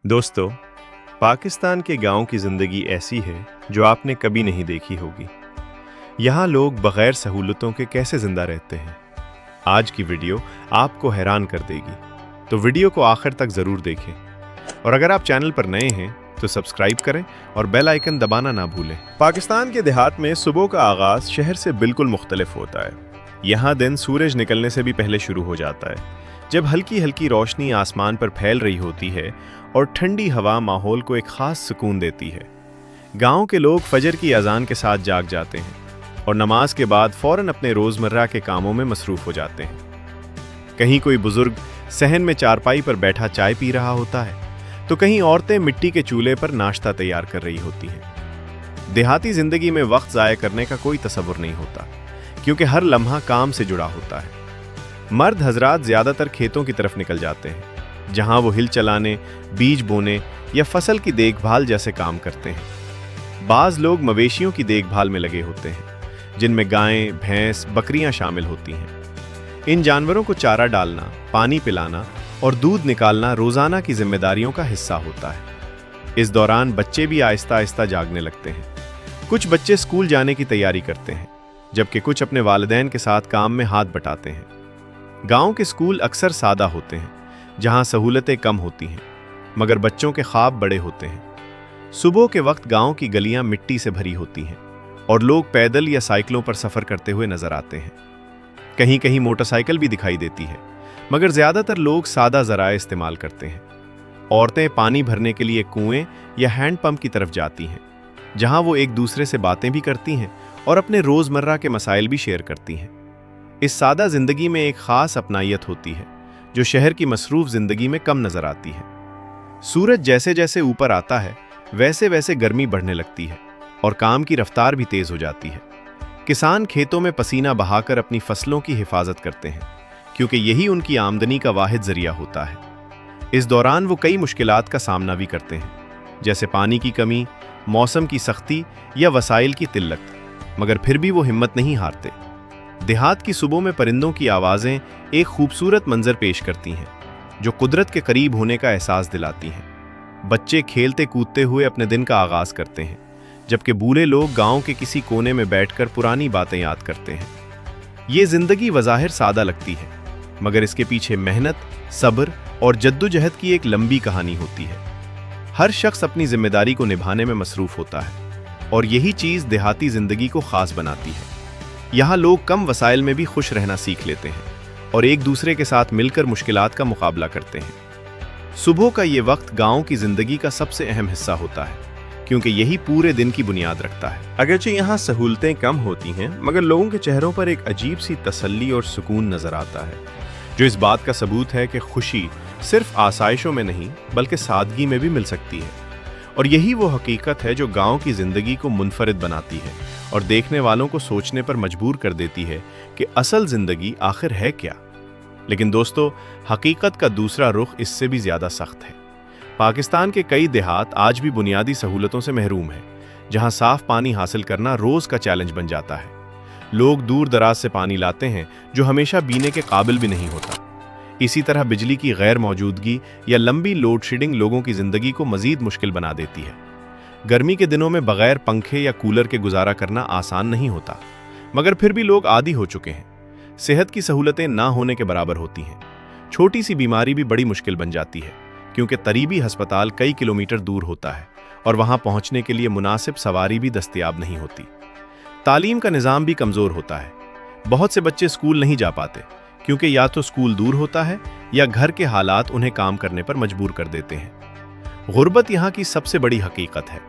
दोस्तों, पाकिस्तान के गांव की ज़िंदगी ऐसी है जो आपने कभी नहीं देखी होगी। यहाँ लोग बग़ैर सहूलतों के कैसे ज़िंदा रहते हैं। आज की वीडियो आपको हैरान कर देगी, तो वीडियो को आखिर तक ज़रूर देखें। और अगर आप चैनल पर नए हैं तो सब्सक्राइब करें और बेल आइकन दबाना ना भूलें। पाकिस्तान के देहात में सुबह का आगाज़ शहर से बिल्कुल मुख्तलिफ होता है। यहाँ दिन सूरज निकलने से भी पहले शुरू हो जाता है, जब हल्की हल्की रोशनी आसमान पर फैल रही होती है और ठंडी हवा माहौल को एक ख़ास सुकून देती है। गांव के लोग फजर की अजान के साथ जाग जाते हैं और नमाज के बाद फ़ौरन अपने रोज़मर्रा के कामों में मसरूफ़ हो जाते हैं। कहीं कोई बुज़ुर्ग सहन में चारपाई पर बैठा चाय पी रहा होता है, तो कहीं औरतें मिट्टी के चूल्हे पर नाश्ता तैयार कर रही होती हैं। देहाती ज़िंदगी में वक्त ज़ाया करने का कोई तसव्वुर नहीं होता, क्योंकि हर लम्हा काम से जुड़ा होता है। मर्द हजरात ज़्यादातर खेतों की तरफ निकल जाते हैं, जहां वो हिल चलाने, बीज बोने या फसल की देखभाल जैसे काम करते हैं। बाज़ लोग मवेशियों की देखभाल में लगे होते हैं, जिनमें गायें, भैंस, बकरियां शामिल होती हैं। इन जानवरों को चारा डालना, पानी पिलाना और दूध निकालना रोज़ाना की जिम्मेदारियों का हिस्सा होता है। इस दौरान बच्चे भी आहिस्ता आहिस्ता जागने लगते हैं। कुछ बच्चे स्कूल जाने की तैयारी करते हैं, जबकि कुछ अपने वालिदैन के साथ काम में हाथ बटाते हैं। गांव के स्कूल अक्सर सादा होते हैं, जहां सहूलतें कम होती हैं, मगर बच्चों के ख्वाब बड़े होते हैं। सुबह के वक्त गांव की गलियां मिट्टी से भरी होती हैं और लोग पैदल या साइकिलों पर सफ़र करते हुए नजर आते हैं। कहीं कहीं मोटरसाइकिल भी दिखाई देती है, मगर ज़्यादातर लोग सादा ज़राए इस्तेमाल करते हैं। औरतें पानी भरने के लिए कुएं या हैंड पंप की तरफ जाती हैं, जहां वो एक दूसरे से बातें भी करती हैं और अपने रोज़मर्रा के मसाइल भी शेयर करती हैं। इस सादा ज़िंदगी में एक ख़ास अपनायत होती है, जो शहर की मसरूफ़ ज़िंदगी में कम नज़र आती है। सूरज जैसे जैसे ऊपर आता है, वैसे वैसे गर्मी बढ़ने लगती है और काम की रफ्तार भी तेज़ हो जाती है। किसान खेतों में पसीना बहाकर अपनी फसलों की हिफाजत करते हैं, क्योंकि यही उनकी आमदनी का वाहिद ज़रिया होता है। इस दौरान वो कई मुश्किलात का सामना भी करते हैं, जैसे पानी की कमी, मौसम की सख्ती या वसाइल की किल्लत, मगर फिर भी वो हिम्मत नहीं हारते। देहात की सुबह में परिंदों की आवाज़ें एक खूबसूरत मंजर पेश करती हैं, जो कुदरत के करीब होने का एहसास दिलाती हैं। बच्चे खेलते कूदते हुए अपने दिन का आगाज़ करते हैं, जबकि बूढ़े लोग गांव के किसी कोने में बैठकर पुरानी बातें याद करते हैं। ये ज़िंदगी वज़ाहिर सादा लगती है, मगर इसके पीछे मेहनत, सब्र और जद्दोजहद की एक लंबी कहानी होती है। हर शख्स अपनी जिम्मेदारी को निभाने में मसरूफ़ होता है, और यही चीज़ देहाती ज़िंदगी को ख़ास बनाती है। यहाँ लोग कम वसाइल में भी खुश रहना सीख लेते हैं और एक दूसरे के साथ मिलकर मुश्किलात का मुकाबला करते हैं। सुबह का ये वक्त गांव की ज़िंदगी का सबसे अहम हिस्सा होता है, क्योंकि यही पूरे दिन की बुनियाद रखता है। अगरचे यहाँ सहूलतें कम होती हैं, मगर लोगों के चेहरों पर एक अजीब सी तसल्ली और सुकून नज़र आता है, जो इस बात का सबूत है कि खुशी सिर्फ आसाइशों में नहीं, बल्कि सादगी में भी मिल सकती है। और यही वो हकीकत है जो गांव की ज़िंदगी को मुनफरिद बनाती है और देखने वालों को सोचने पर मजबूर कर देती है कि असल ज़िंदगी आखिर है क्या। लेकिन दोस्तों, हकीकत का दूसरा रुख इससे भी ज़्यादा सख्त है। पाकिस्तान के कई देहात आज भी बुनियादी सहूलतों से महरूम हैं, जहां साफ़ पानी हासिल करना रोज़ का चैलेंज बन जाता है। लोग दूर दराज से पानी लाते हैं, जो हमेशा पीने के काबिल भी नहीं होता। इसी तरह बिजली की गैर मौजूदगी या लंबी लोड शेडिंग लोगों की ज़िंदगी को मज़ीद मुश्किल बना देती है। गर्मी के दिनों में बग़ैर पंखे या कूलर के गुजारा करना आसान नहीं होता, मगर फिर भी लोग आदी हो चुके हैं। सेहत की सहूलतें ना होने के बराबर होती हैं। छोटी सी बीमारी भी बड़ी मुश्किल बन जाती है, क्योंकि करीबी हस्पताल कई किलोमीटर दूर होता है और वहाँ पहुँचने के लिए मुनासिब सवारी भी दस्तयाब नहीं होती। तालीम का निज़ाम भी कमज़ोर होता है। बहुत से बच्चे स्कूल नहीं जा पाते, क्योंकि या तो स्कूल दूर होता है या घर के हालात उन्हें काम करने पर मजबूर कर देते हैं। गुर्बत यहाँ की सबसे बड़ी हकीकत है,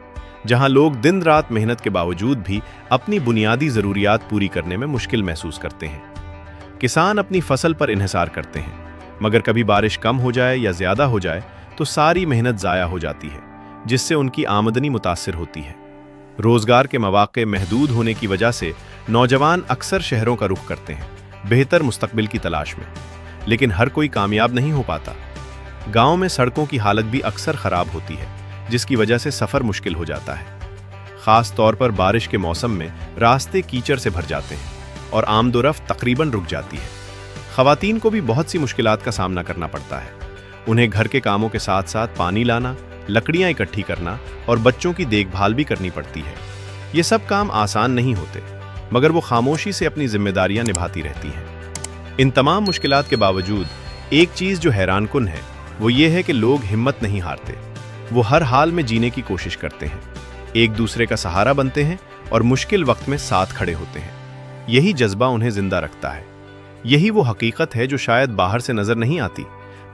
जहाँ लोग दिन रात मेहनत के बावजूद भी अपनी बुनियादी ज़रूरियात पूरी करने में मुश्किल महसूस करते हैं। किसान अपनी फसल पर इन्हिसार करते हैं, मगर कभी बारिश कम हो जाए या ज़्यादा हो जाए तो सारी मेहनत ज़ाया हो जाती है, जिससे उनकी आमदनी मुतासिर होती है। रोज़गार के मौक़े महदूद होने की वजह से नौजवान अक्सर शहरों का रुख करते हैं, बेहतर मुस्तकबिल की तलाश में, लेकिन हर कोई कामयाब नहीं हो पाता। गांव में सड़कों की हालत भी अक्सर ख़राब होती है, जिसकी वजह से सफ़र मुश्किल हो जाता है। ख़ास तौर पर बारिश के मौसम में रास्ते कीचड़ से भर जाते हैं और आमदोरफ्त तकरीबन रुक जाती है। ख़वातीन को भी बहुत सी मुश्किलात का सामना करना पड़ता है। उन्हें घर के कामों के साथ साथ पानी लाना, लकड़ियां इकट्ठी करना और बच्चों की देखभाल भी करनी पड़ती है। ये सब काम आसान नहीं होते, मगर वो खामोशी से अपनी जिम्मेदारियां निभाती रहती हैं। इन तमाम मुश्किलात के बावजूद एक चीज़ जो हैरानकुन है वो ये है कि लोग हिम्मत नहीं हारते। वो हर हाल में जीने की कोशिश करते हैं, एक दूसरे का सहारा बनते हैं और मुश्किल वक्त में साथ खड़े होते हैं। यही जज्बा उन्हें जिंदा रखता है। यही वो हकीकत है जो शायद बाहर से नजर नहीं आती,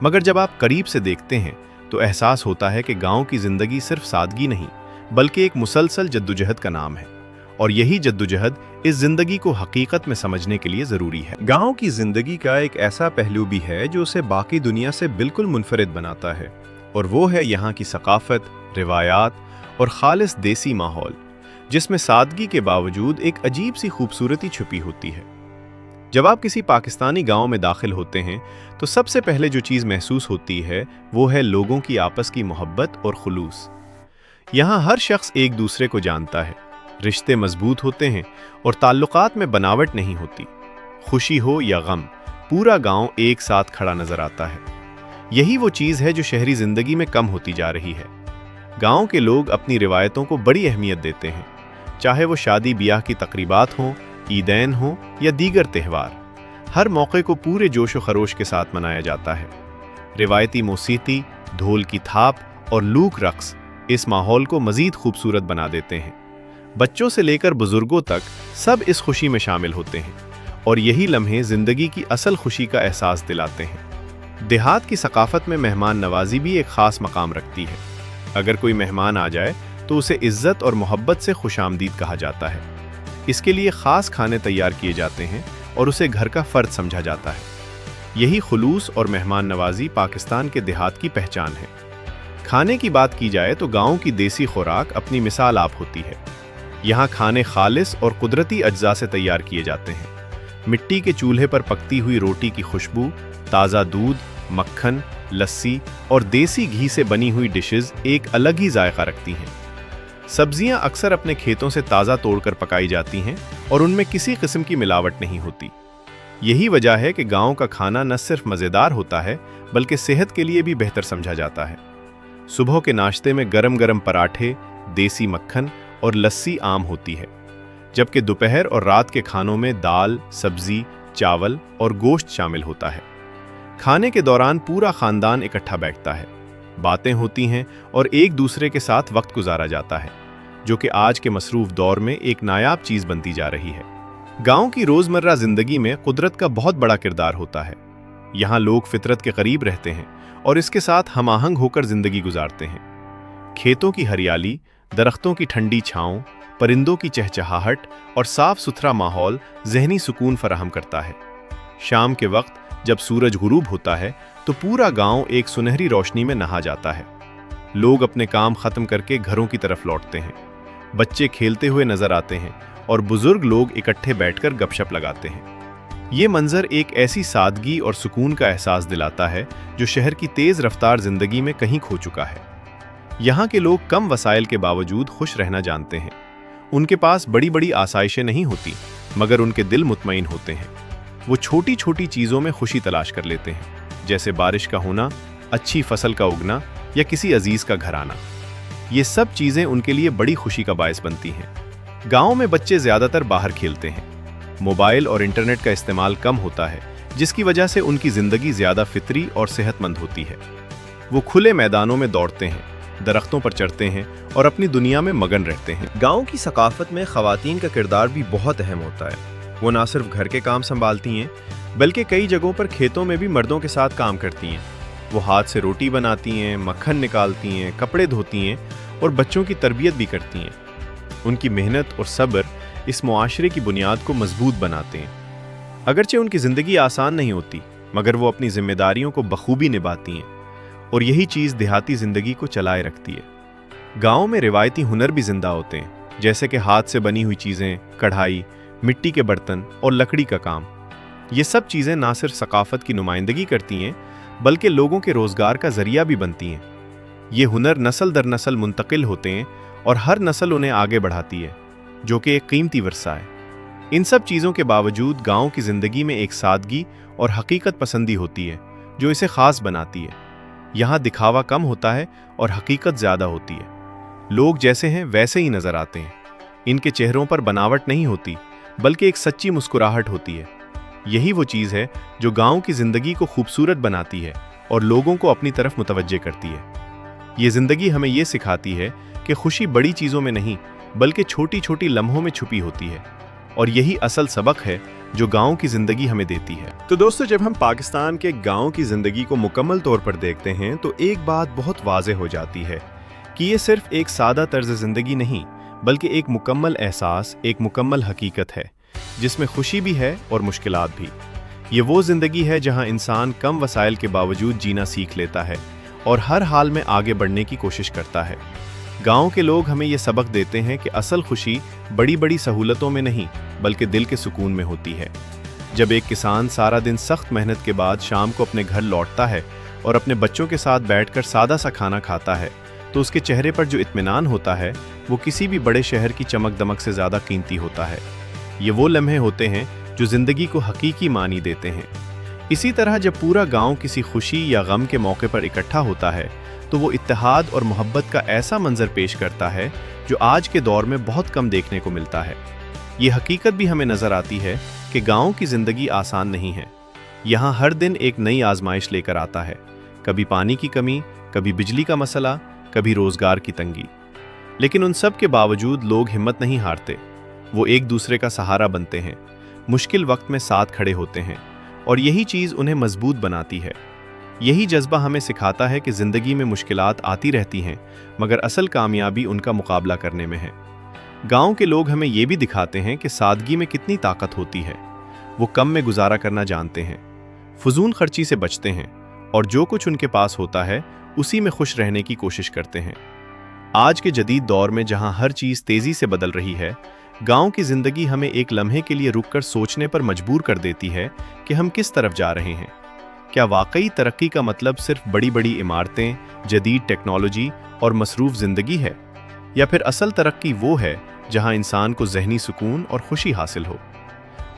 मगर जब आप करीब से देखते हैं तो एहसास होता है कि गांव की जिंदगी सिर्फ सादगी नहीं बल्कि एक मुसलसल जद्दोजहद का नाम है। और यही जद्दोजहद इस जिंदगी को हकीकत में समझने के लिए जरूरी है। गांव की जिंदगी का एक ऐसा पहलू भी है जो उसे बाकी दुनिया से बिल्कुल मुनफरिद बनाता है, और वो है यहाँ की सकाफत, रिवायात और खालिस देसी माहौल, जिसमें सादगी के बावजूद एक अजीब सी खूबसूरती छुपी होती है। जब आप किसी पाकिस्तानी गांव में दाखिल होते हैं तो सबसे पहले जो चीज़ महसूस होती है वो है लोगों की आपस की मोहब्बत और खुलूस। यहाँ हर शख्स एक दूसरे को जानता है, रिश्ते मजबूत होते हैं और ताल्लुकात में बनावट नहीं होती। खुशी हो या गम, पूरा गांव एक साथ खड़ा नजर आता है। यही वो चीज़ है जो शहरी जिंदगी में कम होती जा रही है। गांव के लोग अपनी रिवायतों को बड़ी अहमियत देते हैं, चाहे वो शादी ब्याह की तकरीबात हों, ईदैन हो या दीगर त्यौहार। हर मौके को पूरे जोश व खरोश के साथ मनाया जाता है। रिवायती मौसीकी, ढोल की थाप और लूक रक्स इस माहौल को मज़ीद खूबसूरत बना देते हैं। बच्चों से लेकर बुजुर्गों तक सब इस खुशी में शामिल होते हैं, और यही लम्हे ज़िंदगी की असल खुशी का एहसास दिलाते हैं। देहात की सकाफत में मेहमान नवाजी भी एक ख़ास मकाम रखती है। अगर कोई मेहमान आ जाए तो उसे इज्जत और मोहब्बत से खुशामदीद कहा जाता है। इसके लिए ख़ास खाने तैयार किए जाते हैं और उसे घर का फ़र्द समझा जाता है। यही खुलूस और मेहमान नवाजी पाकिस्तान के देहात की पहचान है। खाने की बात की जाए तो गाँव की देसी खुराक अपनी मिसाल आप होती है। यहाँ खाने खालिस और कुदरती अज्जा से तैयार किए जाते हैं। मिट्टी के चूल्हे पर पकती हुई रोटी की खुशबू, ताज़ा दूध, मक्खन, लस्सी और देसी घी से बनी हुई डिशेस एक अलग ही जायका रखती हैं। सब्जियां अक्सर अपने खेतों से ताज़ा तोड़कर पकाई जाती हैं और उनमें किसी किस्म की मिलावट नहीं होती। यही वजह है कि गांव का खाना न सिर्फ मज़ेदार होता है बल्कि सेहत के लिए भी बेहतर समझा जाता है। सुबह के नाश्ते में गरम गरम पराठे, देसी मक्खन और लस्सी आम होती है, जबकि दोपहर और रात के खानों में दाल, सब्जी, चावल और गोश्त शामिल होता है। खाने के दौरान पूरा खानदान इकट्ठा बैठता है, बातें होती हैं और एक दूसरे के साथ वक्त गुजारा जाता है, जो कि आज के मसरूफ दौर में एक नायाब चीज़ बनती जा रही है। गांव की रोज़मर्रा ज़िंदगी में कुदरत का बहुत बड़ा किरदार होता है। यहाँ लोग फितरत के करीब रहते हैं और इसके साथ हम आहंग होकर ज़िंदगी गुजारते हैं। खेतों की हरियाली, दरख्तों की ठंडी छाँव, परिंदों की चहचहाहट और साफ सुथरा माहौल ज़हनी सुकून फराहम करता है। शाम के वक्त जब सूरज गुरूब होता है तो पूरा गांव एक सुनहरी रोशनी में नहा जाता है। लोग अपने काम खत्म करके घरों की तरफ लौटते हैं। बच्चे खेलते हुए नजर आते हैं और बुजुर्ग लोग इकट्ठे बैठकर गपशप लगाते हैं। ये मंजर एक ऐसी सादगी और सुकून का एहसास दिलाता है जो शहर की तेज रफ्तार जिंदगी में कहीं खो चुका है। यहाँ के लोग कम वसाइल के बावजूद खुश रहना जानते हैं। उनके पास बड़ी बड़ी आसाइशें नहीं होती, मगर उनके दिल मुतमईन होते हैं। वो छोटी छोटी चीज़ों में खुशी तलाश कर लेते हैं, जैसे बारिश का होना, अच्छी फसल का उगना या किसी अजीज का घर आना। ये सब चीज़ें उनके लिए बड़ी खुशी का बायस बनती हैं। गांव में बच्चे ज़्यादातर बाहर खेलते हैं। मोबाइल और इंटरनेट का इस्तेमाल कम होता है, जिसकी वजह से उनकी ज़िंदगी ज़्यादा फितरी और सेहतमंद होती है। वो खुले मैदानों में दौड़ते हैं, दरख्तों पर चढ़ते हैं और अपनी दुनिया में मगन रहते हैं। गाँव की सकाफत में ख़वातीन का किरदार भी बहुत अहम होता है। वो ना सिर्फ घर के काम संभालती हैं, बल्कि कई जगहों पर खेतों में भी मर्दों के साथ काम करती हैं। वो हाथ से रोटी बनाती हैं, मक्खन निकालती हैं, कपड़े धोती हैं और बच्चों की तरबियत भी करती हैं। उनकी मेहनत और सब्र इस मुआशरे की बुनियाद को मजबूत बनाते हैं। अगरचे उनकी ज़िंदगी आसान नहीं होती, मगर वो अपनी जिम्मेदारियों को बखूबी निभाती हैं और यही चीज़ देहाती ज़िंदगी को चलाए रखती है। गाँव में रिवायती हुनर भी जिंदा होते हैं, जैसे कि हाथ से बनी हुई चीज़ें, कढ़ाई, मिट्टी के बर्तन और लकड़ी का काम। ये सब चीज़ें ना सिर्फ सकाफत की नुमाइंदगी करती हैं, बल्कि लोगों के रोज़गार का ज़रिया भी बनती हैं। ये हुनर नस्ल दर नस्ल मुंतकिल होते हैं और हर नस्ल उन्हें आगे बढ़ाती है, जो कि एक कीमती वर्सा है। इन सब चीज़ों के बावजूद गाँव की ज़िंदगी में एक सादगी और हकीकत पसंदी होती है, जो इसे ख़ास बनाती है। यहाँ दिखावा कम होता है और हकीकत ज़्यादा होती है। लोग जैसे हैं वैसे ही नज़र आते हैं। इनके चेहरों पर बनावट नहीं होती, बल्कि एक सच्ची मुस्कुराहट होती है। यही वो चीज़ है जो गांव की ज़िंदगी को खूबसूरत बनाती है और लोगों को अपनी तरफ मुतवज्जे करती है। ये ज़िंदगी हमें ये सिखाती है कि खुशी बड़ी चीज़ों में नहीं, बल्कि छोटी छोटी लम्हों में छुपी होती है, और यही असल सबक है जो गांव की ज़िंदगी हमें देती है। तो दोस्तों, जब हम पाकिस्तान के गांव की ज़िंदगी को मुकम्मल तौर पर देखते हैं तो एक बात बहुत वाज़े हो जाती है कि ये सिर्फ एक सादा तर्ज ज़िंदगी नहीं, बल्कि एक मुकम्मल एहसास, एक मुकम्मल हकीकत है जिसमें खुशी भी है और मुश्किलात भी। ये वो ज़िंदगी है जहां इंसान कम वसाइल के बावजूद जीना सीख लेता है और हर हाल में आगे बढ़ने की कोशिश करता है। गांव के लोग हमें ये सबक देते हैं कि असल खुशी बड़ी बड़ी सहूलतों में नहीं, बल्कि दिल के सुकून में होती है। जब एक किसान सारा दिन सख्त मेहनत के बाद शाम को अपने घर लौटता है और अपने बच्चों के साथ बैठकर सादा सा खाना खाता है, तो उसके चेहरे पर जो इत्मीनान होता है वो किसी भी बड़े शहर की चमक दमक से ज़्यादा कीमती होता है। ये वो लम्हे होते हैं जो ज़िंदगी को हकीकी मानी देते हैं। इसी तरह जब पूरा गांव किसी खुशी या गम के मौके पर इकट्ठा होता है तो वो इत्तेहाद और मोहब्बत का ऐसा मंजर पेश करता है जो आज के दौर में बहुत कम देखने को मिलता है। ये हकीकत भी हमें नज़र आती है कि गांव की ज़िंदगी आसान नहीं है। यहाँ हर दिन एक नई आजमाइश लेकर आता है। कभी पानी की कमी, कभी बिजली का मसला, कभी रोज़गार की तंगी। लेकिन उन सब के बावजूद लोग हिम्मत नहीं हारते। वो एक दूसरे का सहारा बनते हैं, मुश्किल वक्त में साथ खड़े होते हैं, और यही चीज़ उन्हें मजबूत बनाती है। यही जज्बा हमें सिखाता है कि ज़िंदगी में मुश्किलात आती रहती हैं, मगर असल कामयाबी उनका मुकाबला करने में है। गांव के लोग हमें ये भी दिखाते हैं कि सादगी में कितनी ताकत होती है। वो कम में गुजारा करना जानते हैं, फजूल खर्ची से बचते हैं, और जो कुछ उनके पास होता है उसी में खुश रहने की कोशिश करते हैं। आज के जदीद दौर में जहां हर चीज़ तेज़ी से बदल रही है, गांव की ज़िंदगी हमें एक लम्हे के लिए रुककर सोचने पर मजबूर कर देती है कि हम किस तरफ जा रहे हैं। क्या वाकई तरक्की का मतलब सिर्फ बड़ी बड़ी इमारतें, जदीद टेक्नोलॉजी और मसरूफ़ ज़िंदगी है, या फिर असल तरक्की वो है जहां इंसान को ज़हनी सुकून और खुशी हासिल हो?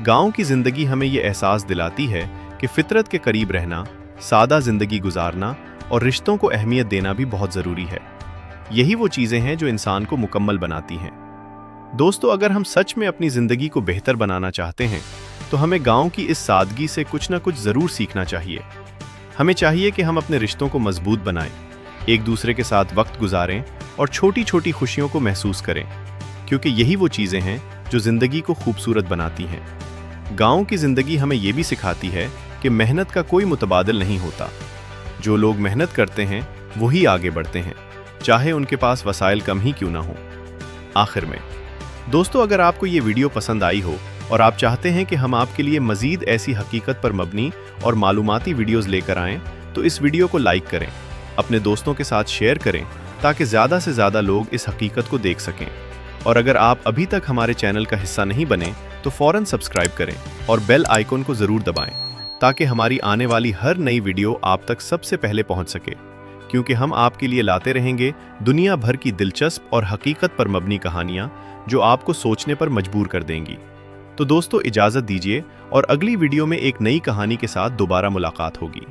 गांव की ज़िंदगी हमें ये एहसास दिलाती है कि फितरत के करीब रहना, सादा ज़िंदगी गुजारना और रिश्तों को अहमियत देना भी बहुत ज़रूरी है। यही वो चीज़ें हैं जो इंसान को मुकम्मल बनाती हैं। दोस्तों, अगर हम सच में अपनी ज़िंदगी को बेहतर बनाना चाहते हैं तो हमें गांव की इस सादगी से कुछ ना कुछ ज़रूर सीखना चाहिए। हमें चाहिए कि हम अपने रिश्तों को मजबूत बनाएं, एक दूसरे के साथ वक्त गुजारें और छोटी छोटी खुशियों को महसूस करें, क्योंकि यही वो चीज़ें हैं जो ज़िंदगी को खूबसूरत बनाती हैं। गांव की ज़िंदगी हमें ये भी सिखाती है कि मेहनत का कोई मुतबादिल नहीं होता। जो लोग मेहनत करते हैं वही आगे बढ़ते हैं, चाहे उनके पास वसाइल कम ही क्यों ना हो। आखिर में दोस्तों, अगर आपको ये वीडियो पसंद आई हो और आप चाहते हैं कि हम आपके लिए मज़ीद ऐसी हकीकत पर मबनी और मालूमाती वीडियोस लेकर आएं, तो इस वीडियो को लाइक करें, अपने दोस्तों के साथ शेयर करें, ताकि ज़्यादा से ज़्यादा लोग इस हकीकत को देख सकें। और अगर आप अभी तक हमारे चैनल का हिस्सा नहीं बने तो फ़ौरन सब्सक्राइब करें और बेल आइकन को ज़रूर दबाएं, ताकि हमारी आने वाली हर नई वीडियो आप तक सबसे पहले पहुंच सके, क्योंकि हम आपके लिए लाते रहेंगे दुनिया भर की दिलचस्प और हकीकत पर मबनी कहानियाँ जो आपको सोचने पर मजबूर कर देंगी। तो दोस्तों, इजाज़त दीजिए और अगली वीडियो में एक नई कहानी के साथ दोबारा मुलाकात होगी।